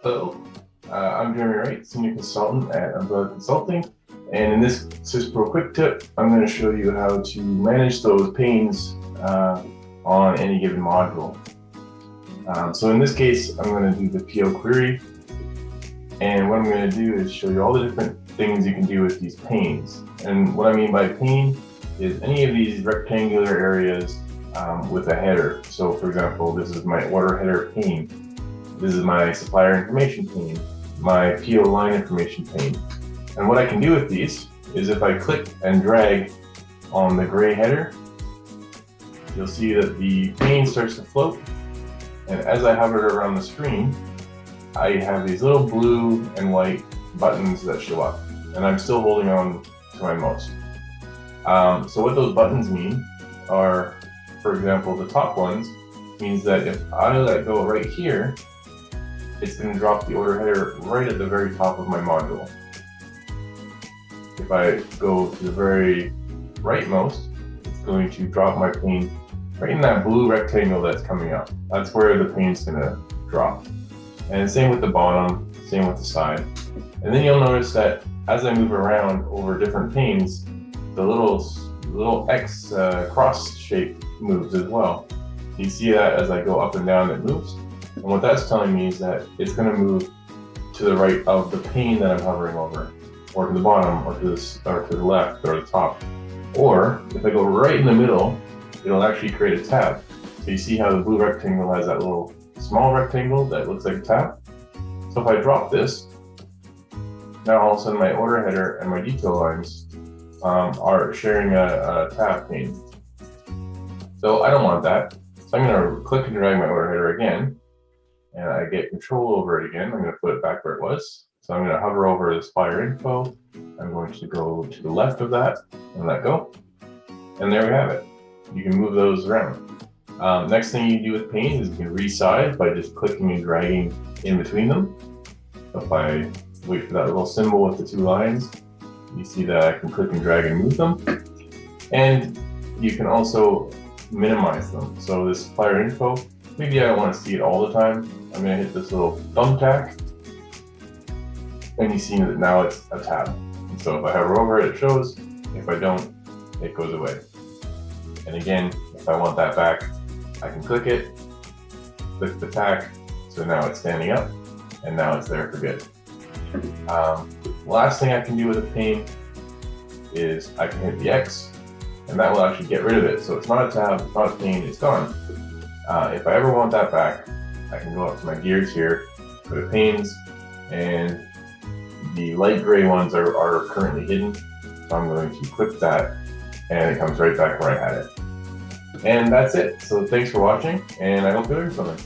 Hello, I'm Jeremy Wright, Senior Consultant at Umbrella Consulting, and in this SYSPRO Quick Tip, I'm going to show you how to manage those panes on any given module. So in this case, I'm going to do the PL query, and what I'm going to do is show you all the different things you can do with these panes. And what I mean by pane is any of these rectangular areas with a header. So for example, this is my order header pane. This is my supplier information pane, my PO line information pane. And what I can do with these is if I click and drag on the gray header, you'll see that the pane starts to float. And as I hover it around the screen, I have these little blue and white buttons that show up. And I'm still holding on to my mouse. So what those buttons mean are, for example, the top ones means that if I let go right here, it's going to drop the order header right at the very top of my module. If I go to the very rightmost, it's going to drop my pane right in that blue rectangle that's coming up. That's where the pane's going to drop. And same with the bottom, same with the side. And then you'll notice that as I move around over different panes, the little X cross shape moves as well. You see that as I go up and down, it moves. And what that's telling me is that it's going to move to the right of the pane that I'm hovering over, or to the bottom, or to the left, or the top. Or if I go right in the middle, it'll actually create a tab. So you see how the blue rectangle has that little small rectangle that looks like a tab? So if I drop this, now all of a sudden my order header and my detail lines are sharing a tab pane. So I don't want that. So I'm going to click and drag my order header again, and I get control over it again. I'm going to put it back where it was. So I'm going to hover over the supplier info. I'm going to go to the left of that and let go. And there we have it. You can move those around. Next thing you can do with panes is you can resize by just clicking and dragging in between them. So if I wait for that little symbol with the two lines, you see that I can click and drag and move them. And you can also minimize them. So this supplier info, maybe I don't want to see it all the time. I'm going to hit this little thumbtack, and you see that now it's a tab. And so if I hover over it, it shows. If I don't, it goes away. And again, if I want that back, I can click it, click the tack, so now it's standing up, and now it's there for good. Last thing I can do with a pane is I can hit the X, and that will actually get rid of it. So it's not a tab, it's not a pane, it's gone. If I ever want that back, I can go up to my gears here, go to panes, and the light gray ones are currently hidden. So I'm going to click that, and it comes right back where I had it. And that's it. So thanks for watching, and I hope you learned something.